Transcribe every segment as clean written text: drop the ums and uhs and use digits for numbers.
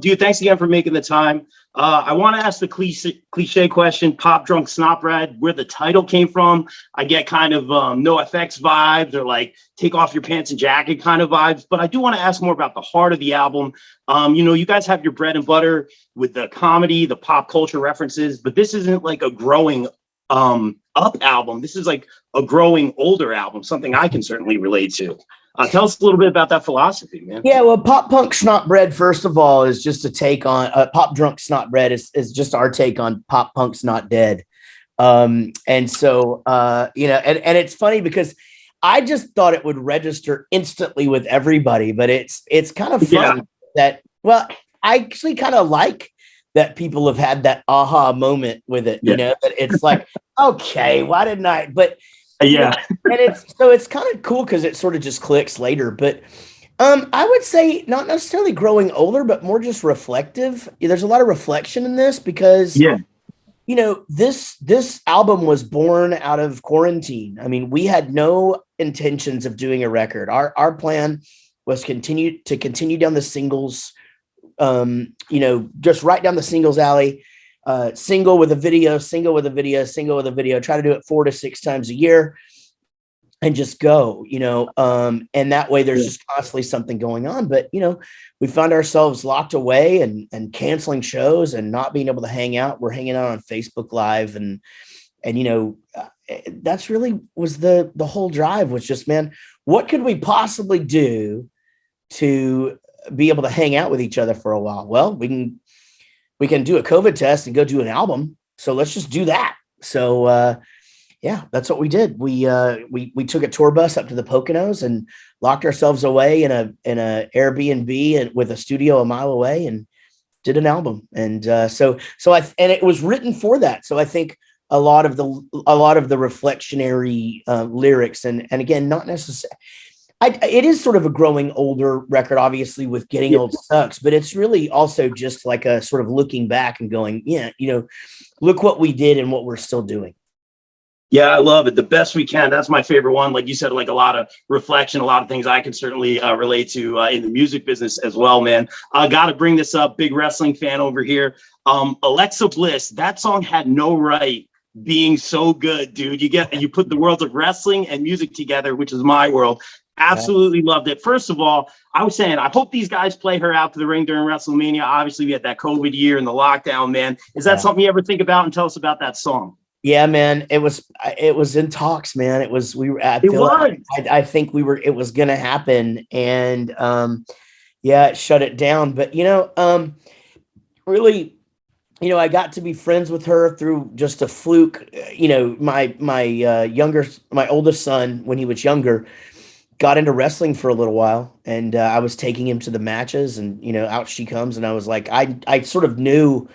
Dude, thanks again for making the time. I want to ask the cliche question, Pop Drunk Snop Rad, where the title came from. I get kind of no effects vibes or like take off your pants and jacket kind of vibes, but I do want to ask more about the heart of the album. You guys have your bread and butter with the comedy, the pop culture references, but this isn't like a growing up album. This is like a growing older album, something I can certainly relate to. Tell us a little bit about that philosophy, man. Yeah, well, Pop Punk Snot Bread, first of all, is just a take on Pop Drunk Snot Bread is just our take on Pop Punk's Not Dead. And so, and it's funny because I just thought it would register instantly with everybody, but it's kind of fun that, well, I actually kind of like that people have had that aha moment with it, that it's like, okay, why didn't I? But and it's kind of cool because it sort of just clicks later. But I would say not necessarily growing older, but more just reflective. There's a lot of reflection in this because this album was born out of quarantine. I mean, we had no intentions of doing a record. Our plan was continue down the singles, just right down the singles alley. Single with a video, try to do it 4 to 6 times a year and just go, and that way there's just constantly something going on. But, we found ourselves locked away and canceling shows and not being able to hang out. We're hanging out on Facebook Live and that's really was the whole drive was just, man, what could we possibly do to be able to hang out with each other for a while? Well, we can do a COVID test and go do an album. So let's just do that. So, that's what we did. We took a tour bus up to the Poconos and locked ourselves away in a Airbnb and with a studio a mile away and did an album. And so it was written for that. So I think a lot of the reflectionary lyrics and again, not necessarily. It is sort of a growing older record, obviously, with Getting Old Sucks, but it's really also just like a sort of looking back and going, look what we did and what we're still doing. Yeah, I love it. The best we can. That's my favorite one. Like you said, like a lot of reflection, a lot of things I can certainly relate to in the music business as well, man. I got to bring this up. Big wrestling fan over here. Alexa Bliss, that song had no right being so good, dude. You put the worlds of wrestling and music together, which is my world. Absolutely loved it. First of all, I was saying, I hope these guys play her out to the ring during WrestleMania. Obviously, we had that COVID year and the lockdown, man. Is that something you ever think about? And tell us about that song. Yeah, man. It was in talks, man. It was going to happen. And it shut it down. But, really, I got to be friends with her through just a fluke. My oldest son, when he was younger, got into wrestling for a little while, and I was taking him to the matches, and out she comes, and I was like, I sort of knew,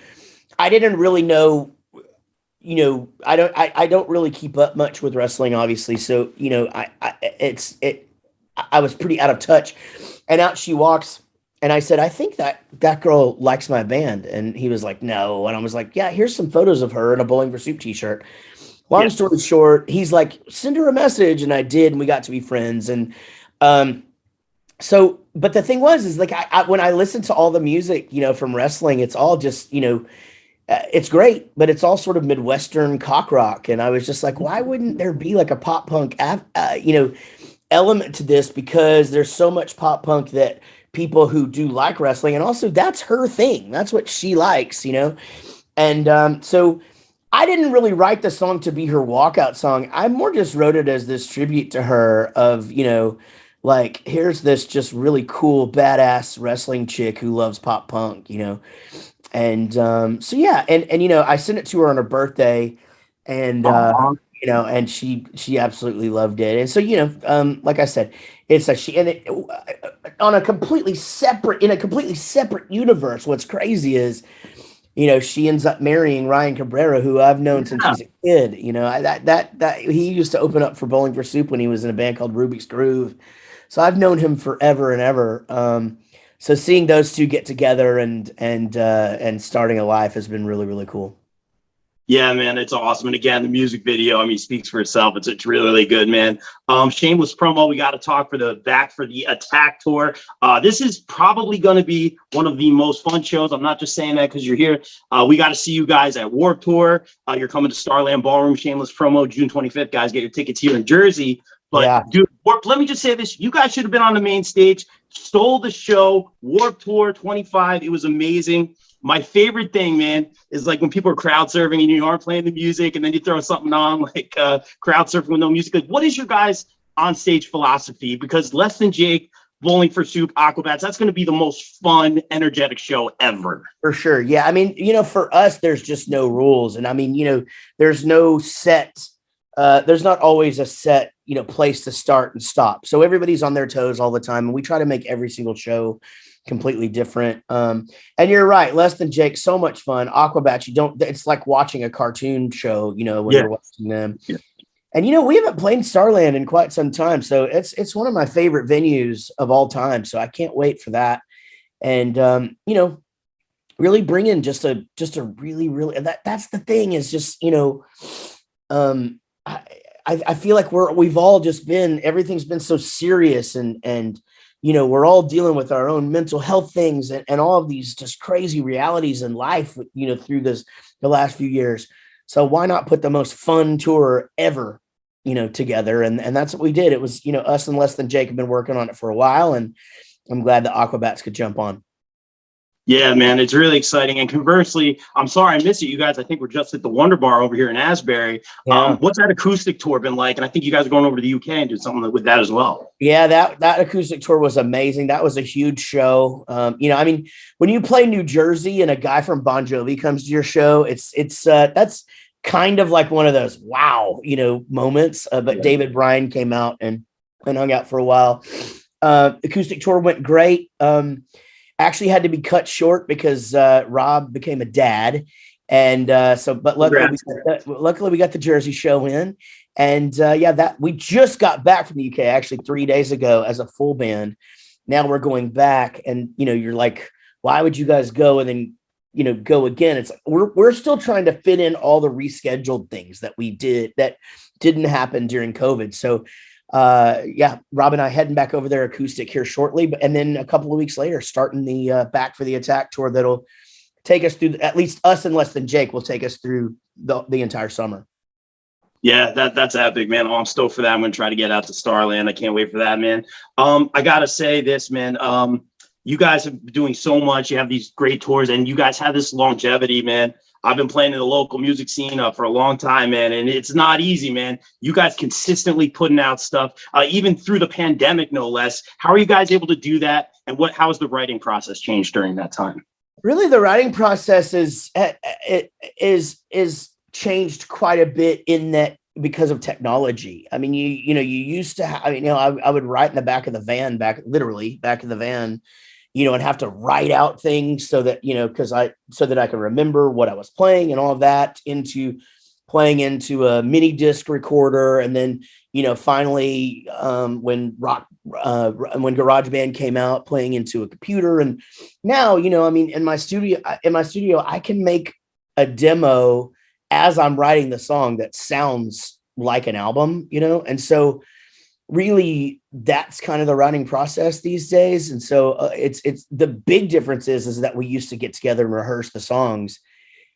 I didn't really know, I don't really keep up much with wrestling, obviously, so I was pretty out of touch, and out she walks, and I said, I think that girl likes my band, and he was like, no, and I was like, yeah, here's some photos of her in a Bowling for Soup t-shirt. Long story short, he's like, send her a message. And I did, and we got to be friends. And but the thing is like, I when I listen to all the music, from wrestling, it's all just, it's great, but it's all sort of Midwestern cock rock. And I was just like, why wouldn't there be like a pop punk, element to this? Because there's so much pop punk that people who do like wrestling, and also that's her thing. That's what she likes, And so I didn't really write the song to be her walkout song. I more just wrote it as this tribute to her of, like, here's this just really cool, badass wrestling chick who loves pop punk, And and I sent it to her on her birthday, and and she absolutely loved it. And so, like I said, it's on a completely separate universe. What's crazy is, she ends up marrying Ryan Cabrera, who I've known since he's a kid. That he used to open up for Bowling for Soup when he was in a band called Rubik's Groove. So I've known him forever and ever. So seeing those two get together and starting a life has been really, really cool. Yeah, man, it's awesome. And again, the music video, I mean, speaks for itself. It's really, really good, man. Shameless promo. We got to talk for the back for the Attack Tour. This is probably going to be one of the most fun shows. I'm not just saying that because you're here. We got to see you guys at Warped Tour. You're coming to Starland Ballroom. Shameless promo, June 25th. Guys, get your tickets here in Jersey. But yeah, dude, Warped, let me just say this. You guys should have been on the main stage. Stole the show. Warped Tour 25. It was amazing. My favorite thing, man, is like when people are crowd surfing and you aren't playing the music and then you throw something on like crowd surfing with no music. Like, what is your guys' on stage philosophy? Because Less Than Jake, Bowling for Soup, Aquabats, that's going to be the most fun, energetic show ever. For sure. Yeah. I mean, for us, there's just no rules. And I mean, there's no set, there's not always a set, place to start and stop. So everybody's on their toes all the time. And we try to make every single show completely different. And you're right. Less Than Jake, so much fun. Aquabats, it's like watching a cartoon show, when you're watching them. Yeah. And, we haven't played Starland in quite some time. So it's one of my favorite venues of all time. So I can't wait for that. And, really bring in just a really, really, that's the thing is just, I feel like we've all just been, everything's been so serious and, we're all dealing with our own mental health things and all of these just crazy realities in life, through the last few years. So why not put the most fun tour ever, together? And that's what we did. It was, us and Less Than Jake have been working on it for a while, and I'm glad the Aquabats could jump on. Yeah, man, it's really exciting. And conversely, I'm sorry I missed it. You guys, I think we're just at the Wonder Bar over here in Asbury. Yeah. What's that acoustic tour been like? And I think you guys are going over to the UK and do something with that as well. Yeah, that acoustic tour was amazing. That was a huge show. I mean, when you play New Jersey and a guy from Bon Jovi comes to your show, it's that's kind of like one of those wow, moments. But yeah. David Bryan came out and hung out for a while. Acoustic tour went great. Actually had to be cut short because Rob became a dad. And but luckily we got the Jersey show in. And that we just got back from the UK actually 3 days ago as a full band. Now we're going back and, you're like, why would you guys go and then, go again? It's like, we're still trying to fit in all the rescheduled things that we did that didn't happen during COVID. So Rob and I heading back over there acoustic here shortly, and then a couple of weeks later, starting the Back for the Attack tour that'll take us through, at least us and Less Than Jake will take us through the entire summer. Yeah, that's epic, man. Oh, I'm stoked for that. I'm going to try to get out to Starland. I can't wait for that, man. I got to say this, man. You guys have been doing so much. You have these great tours and you guys have this longevity, man. I've been playing in the local music scene for a long time, man, and it's not easy, man. You guys consistently putting out stuff, even through the pandemic, no less. How are you guys able to do that, and how has the writing process changed during that time? Really, the writing process is changed quite a bit in that because of technology. I mean, you used to have, I would write in the back of the van, literally back of the van, and have to write out things so that, so that I can remember what I was playing and all of that into playing into a mini disc recorder. And then, finally, when GarageBand came out, playing into a computer. And now, in my studio, I can make a demo as I'm writing the song that sounds like an album, and so really that's kind of the writing process these days. And so it's the big difference is that we used to get together and rehearse the songs.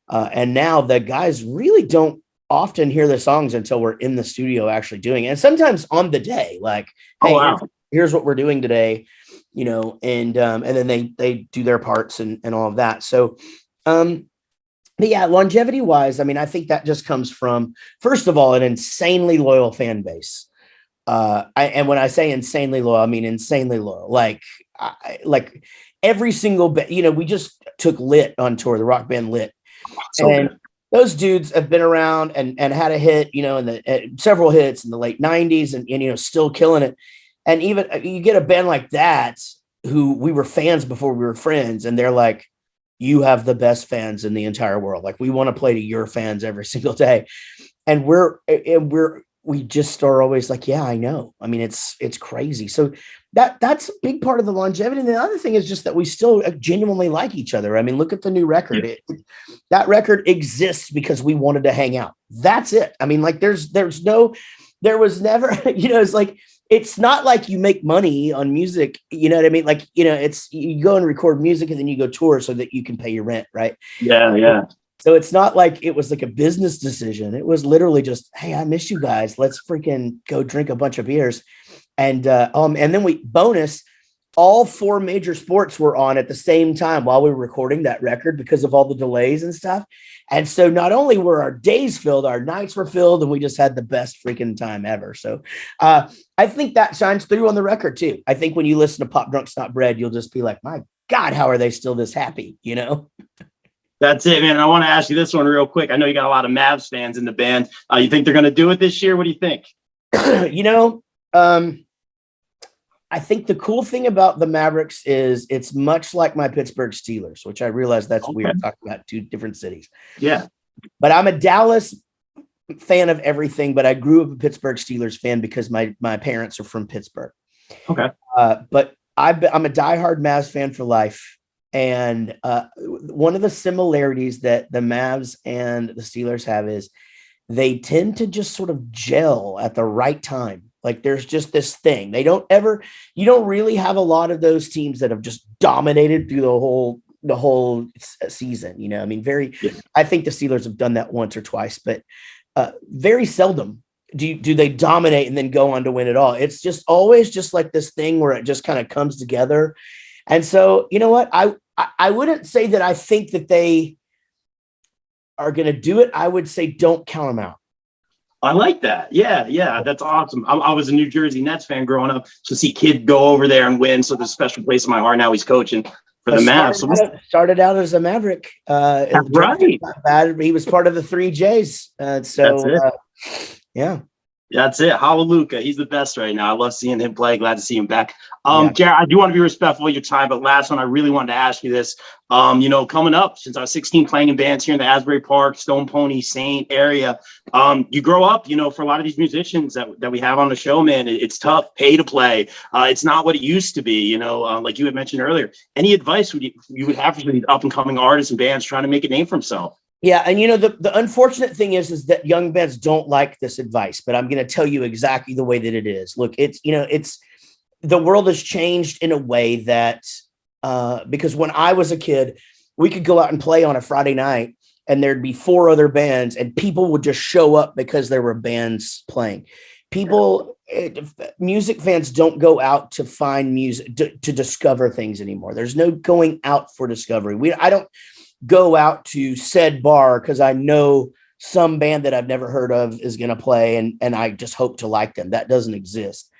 And now the guys really don't often hear the songs until we're in the studio actually doing it. And sometimes on the day, like, hey, here's what we're doing today, and then they do their parts and all of that. So, but yeah, longevity wise, I mean, I think that just comes from, first of all, an insanely loyal fan base. And when I say insanely loyal, I mean insanely loyal. Like every single we just took Lit on tour, the rock band Lit, and those dudes have been around and had a hit, in several hits in the late '90s, and still killing it. And even you get a band like that who we were fans before we were friends, and they're like, "You have the best fans in the entire world. Like, we want to play to your fans every single day," and we just are always like, yeah, I know. I mean, it's crazy. So that's a big part of the longevity. And the other thing is just that we still genuinely like each other. I mean, look at the new record. That record exists because we wanted to hang out. That's it. I mean, like there was never, it's like, it's not like you make money on music. You know what I mean? Like, it's, you go and record music and then you go tour so that you can pay your rent. Right. Yeah. Yeah. So it's not like it was like a business decision. It was literally just, hey, I miss you guys. Let's freaking go drink a bunch of beers. And then bonus, all 4 major sports were on at the same time while we were recording that record because of all the delays and stuff. And so not only were our days filled, our nights were filled, and we just had the best freaking time ever. So I think that shines through on the record too. I think when you listen to Pop Drunk Snot Bread, you'll just be like, my God, how are they still this happy? That's it, man. I want to ask you this one real quick. I know you got a lot of Mavs fans in the band. You think they're going to do it this year? What do you think? I think the cool thing about the Mavericks is it's much like my Pittsburgh Steelers, which I realize that's weird talking about 2 different cities. Yeah. But I'm a Dallas fan of everything, but I grew up a Pittsburgh Steelers fan because my parents are from Pittsburgh. Okay. But I'm a diehard Mavs fan for life. And one of the similarities that the Mavs and the Steelers have is they tend to just sort of gel at the right time. Like there's just this thing. You don't really have a lot of those teams that have just dominated through the whole season. I mean, I think the Steelers have done that once or twice, but very seldom do they dominate and then go on to win it all. It's just always just like this thing where it just kind of comes together. And so, you know what? I wouldn't say that I think that they are going to do it. I would say don't count them out. I like that. Yeah, that's awesome. I was a New Jersey Nets fan growing up, to see Kid go over there and win. So there's a special place in my heart. Now he's coaching for the Mavs. Started out as a Maverick. That's right. He was part of the 3 J's. Yeah. That's it. Hallelujah. He's the best right now. I love seeing him play. Glad to see him back. Jaret, I do want to be respectful of your time, but last one, I really wanted to ask you this. Coming up, since I was 16 playing in bands here in the Asbury Park, Stone Pony, Saint area, you grow up, for a lot of these musicians that we have on the show, man, it's tough, pay to play. It's not what it used to be, like you had mentioned earlier. Any advice you would have for these up and coming artists and bands trying to make a name for themselves? Yeah. And the unfortunate thing is that young bands don't like this advice, but I'm going to tell you exactly the way that it is. Look, it's the world has changed in a way that, because when I was a kid, we could go out and play on a Friday night and there'd be 4 other bands and people would just show up because there were bands playing. Music fans don't go out to find music, to discover things anymore. There's no going out for discovery. I don't go out to said bar because I know some band that I've never heard of is going to play and I just hope to like them. That doesn't exist.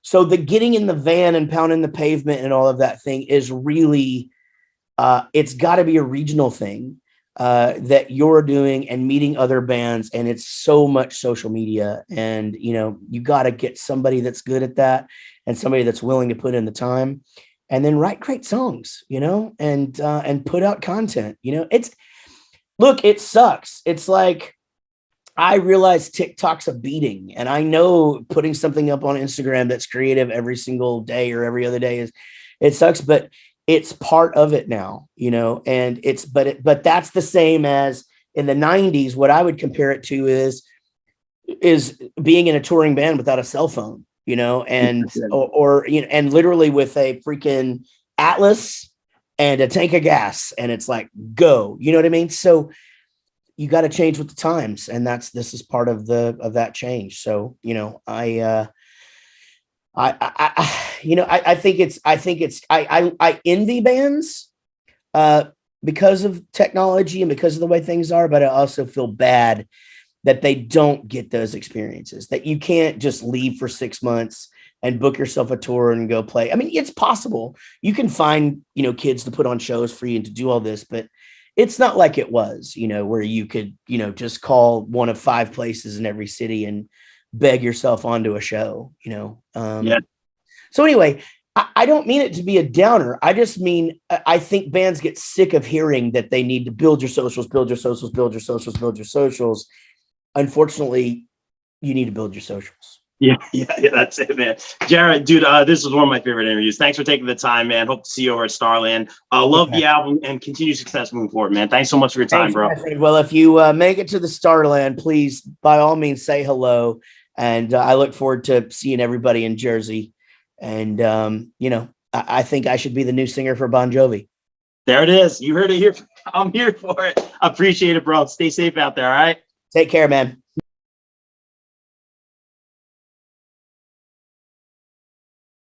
So the getting in the van and pounding the pavement and all of that thing is really, it's got to be a regional thing that you're doing and meeting other bands. And it's so much social media and, you got to get somebody that's good at that and somebody that's willing to put in the time. And then write great songs, and put out content. It sucks. It's like, I realize TikTok's a beating, and I know putting something up on Instagram that's creative every single day or every other day it sucks, but it's part of it now, and but that's the same as in the 90s. What I would compare it to is being in a touring band without a cell phone. And literally with a freaking Atlas and a tank of gas, and it's like, go, you know what I mean? So you got to change with the times, and this is part of that change. So, I envy bands because of technology and because of the way things are, but I also feel bad that they don't get those experiences, that you can't just leave for 6 months and book yourself a tour and go play. I mean, it's possible. You can find, kids to put on shows for you and to do all this, but it's not like it was, where you could, just call one of 5 places in every city and beg yourself onto a show, Yeah. So anyway, I don't mean it to be a downer. I just mean, I think bands get sick of hearing that they need to build your socials. Unfortunately, you need to build your socials. Yeah, that's it, man. Jaret, dude, this was one of my favorite interviews. Thanks for taking the time, man. Hope to see you over at Starland. Love the album and continue success moving forward, man. Thanks so much for your time, bro. Well, if you make it to the Starland, please, by all means, say hello. And I look forward to seeing everybody in Jersey. And, I think I should be the new singer for Bon Jovi. There it is. You heard it here. I'm here for it. Appreciate it, bro. Stay safe out there. All right. Take care, man.